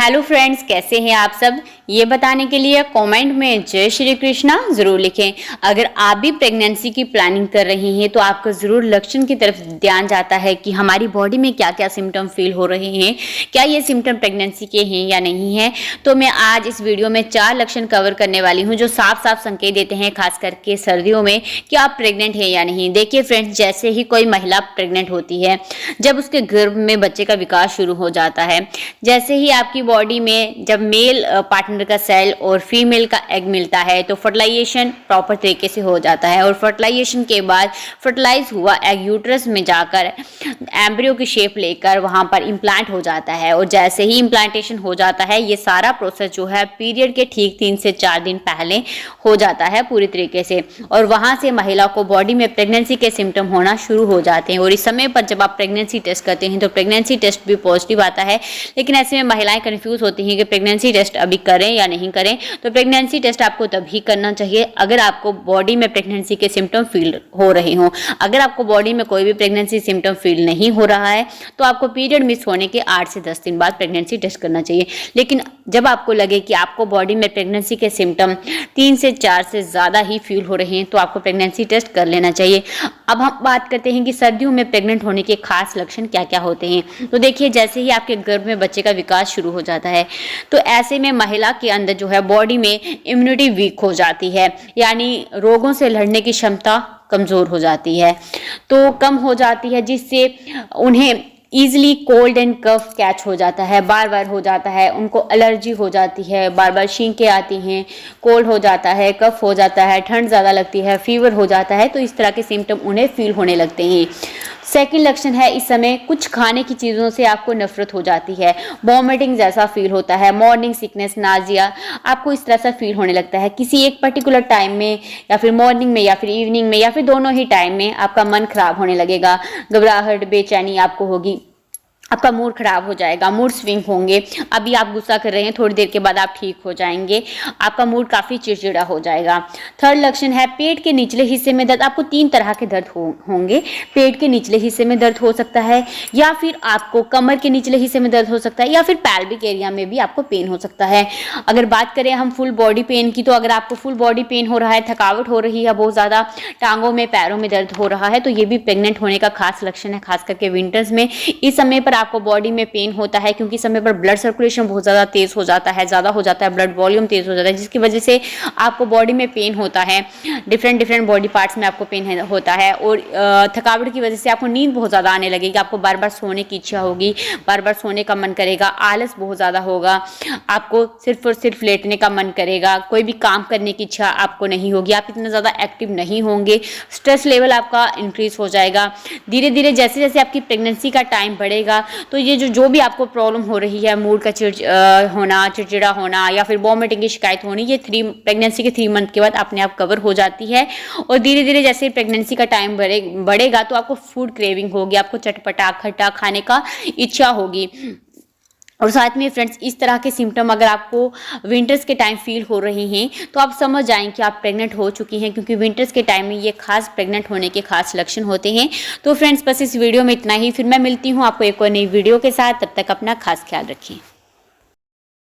Hello friends, कैसे हैं आप सब? ये बताने के लिए कमेंट में जय श्री कृष्णा जरूर लिखें। अगर आप भी प्रेगनेंसी की प्लानिंग कर रही हैं तो आपका ज़रूर लक्षण की तरफ ध्यान जाता है कि हमारी बॉडी में क्या क्या सिम्टम फील हो रहे हैं, क्या ये सिम्टम प्रेगनेंसी के हैं या नहीं है। तो मैं आज इस वीडियो में 4 लक्षण कवर करने वाली हूँ जो साफ साफ संकेत देते हैं, खास करके सर्दियों में, कि आप प्रेग्नेंट हैं या नहीं। देखिए फ्रेंड्स, जैसे ही कोई महिला प्रेग्नेंट होती है, जब उसके गर्भ में बच्चे का विकास शुरू हो जाता है, जैसे ही आपकी बॉडी में जब मेल पार्टनर का सेल और फीमेल का एग मिलता है तो फर्टिलाइजेशन प्रॉपर तरीके से हो जाता है। और फर्टिलाइजेशन के बाद फर्टिलाइज हुआ एग यूट्रस में जाकर एम्ब्रियो की शेप लेकर वहां पर इम्प्लांट हो जाता है। और जैसे ही इम्प्लांटेशन हो जाता है, ये सारा प्रोसेस जो है पीरियड के ठीक 3 से 4 दिन पहले हो जाता है पूरी तरीके से। और वहां से महिला को बॉडी में प्रेगनेंसी के सिम्टम होना शुरू हो जाते हैं। और इस समय पर जब आप प्रेगनेंसी टेस्ट करते हैं तो प्रेगनेंसी टेस्ट भी पॉजिटिव आता है, लेकिन ऐसे में महिलाएं कंफ्यूज होती हैं कि प्रेगनेंसी टेस्ट अभी करें या नहीं करें। तो प्रेगनेंसी टेस्ट आपको तभी करना चाहिए अगर आपको बॉडी में प्रेगनेंसी के सिम्टम फील हो रहे हों। अगर आपको बॉडी में कोई भी प्रेगनेंसी सिम्टम फील नहीं हो रहा है तो आपको पीरियड मिस होने के 8 से 10 दिन बाद प्रेगनेंसी टेस्ट करना चाहिए। लेकिन जब आपको लगे कि आपको बॉडी में प्रेगनेंसी के सिम्टम 3 से 4 से ज़्यादा ही फील हो रहे हैं तो आपको प्रेगनेंसी टेस्ट कर लेना चाहिए। अब हम बात करते हैं कि सर्दियों में प्रेग्नेंट होने के खास लक्षण क्या क्या होते हैं। तो देखिए, जैसे ही आपके गर्भ में बच्चे का विकास शुरू हो जाता है तो ऐसे में महिला के अंदर जो है बॉडी में इम्यूनिटी वीक हो जाती है, यानी रोगों से लड़ने की क्षमता कमज़ोर हो जाती है, तो कम हो जाती है, जिससे उन्हें easily cold and cough catch हो जाता है, बार बार हो जाता है, उनको एलर्जी हो जाती है, बार बार छींकें आती हैं, कोल्ड हो जाता है, कफ हो जाता है, ठंड ज़्यादा लगती है, फीवर हो जाता है। तो इस तरह के सिम्टम उन्हें फील होने लगते हैं। सेकंड लक्षण है, इस समय कुछ खाने की चीज़ों से आपको नफरत हो जाती है, वॉमिटिंग जैसा फील होता है, मॉर्निंग सिकनेस, नाजिया, आपको इस तरह से फील होने लगता है। किसी एक पर्टिकुलर टाइम में या फिर मॉर्निंग में या फिर इवनिंग में या फिर दोनों ही टाइम में आपका मन खराब होने लगेगा, घबराहट, बेचैनी आपको होगी, आपका मूड खराब हो जाएगा, मूड स्विंग होंगे। अभी आप गुस्सा कर रहे हैं, थोड़ी देर के बाद आप ठीक हो जाएंगे, आपका मूड काफ़ी चिड़चिड़ा हो जाएगा। थर्ड लक्षण है, पेट के निचले हिस्से में दर्द। आपको 3 तरह के दर्द होंगे। पेट के निचले हिस्से में दर्द हो सकता है, या फिर आपको कमर के निचले हिस्से में दर्द हो सकता है, या फिर पैल्विक एरिया में भी आपको पेन हो सकता है। अगर बात करें हम फुल बॉडी पेन की, तो अगर आपको फुल बॉडी पेन हो रहा है, थकावट हो रही है, बहुत ज़्यादा टांगों में, पैरों में दर्द हो रहा है, तो ये भी प्रेग्नेंट होने का खास लक्षण है, खास करके विंटर्स में। इस समय पर आपको बॉडी में पेन होता है क्योंकि समय पर ब्लड सर्कुलेशन बहुत ज़्यादा तेज हो जाता है, ज़्यादा हो जाता है, ब्लड वॉल्यूम तेज हो जाता है, जिसकी वजह से आपको बॉडी में पेन होता है। डिफरेंट बॉडी पार्ट्स में आपको पेन होता है। और थकावट की वजह से आपको नींद बहुत ज़्यादा आने लगेगी, आपको बार बार सोने की इच्छा होगी, बार बार सोने का मन करेगा, आलस बहुत ज़्यादा होगा, आपको सिर्फ और सिर्फ लेटने का मन करेगा, कोई भी काम करने की इच्छा आपको नहीं होगी, आप इतना ज़्यादा एक्टिव नहीं होंगे, स्ट्रेस लेवल आपका इंक्रीज हो जाएगा। धीरे धीरे जैसे जैसे आपकी प्रेगनेंसी का टाइम बढ़ेगा तो ये जो भी आपको प्रॉब्लम हो रही है, मूड का चिड़चिड़ा होना या फिर वॉमिटिंग की शिकायत होनी, ये प्रेगनेंसी के 3 मंथ के बाद अपने आप कवर हो जाती है। और धीरे धीरे जैसे प्रेगनेंसी का टाइम बढ़ेगा तो आपको फूड क्रेविंग होगी, आपको चटपटा खट्टा खाने का इच्छा होगी। और साथ में फ्रेंड्स, इस तरह के सिम्टम अगर आपको विंटर्स के टाइम फील हो रहे हैं तो आप समझ जाएं कि आप प्रेग्नेंट हो चुकी हैं, क्योंकि विंटर्स के टाइम में ये खास प्रेग्नेंट होने के खास लक्षण होते हैं। तो फ्रेंड्स, बस इस वीडियो में इतना ही। फिर मैं मिलती हूँ आपको एक और नई वीडियो के साथ। तब तक अपना खास ख्याल रखें।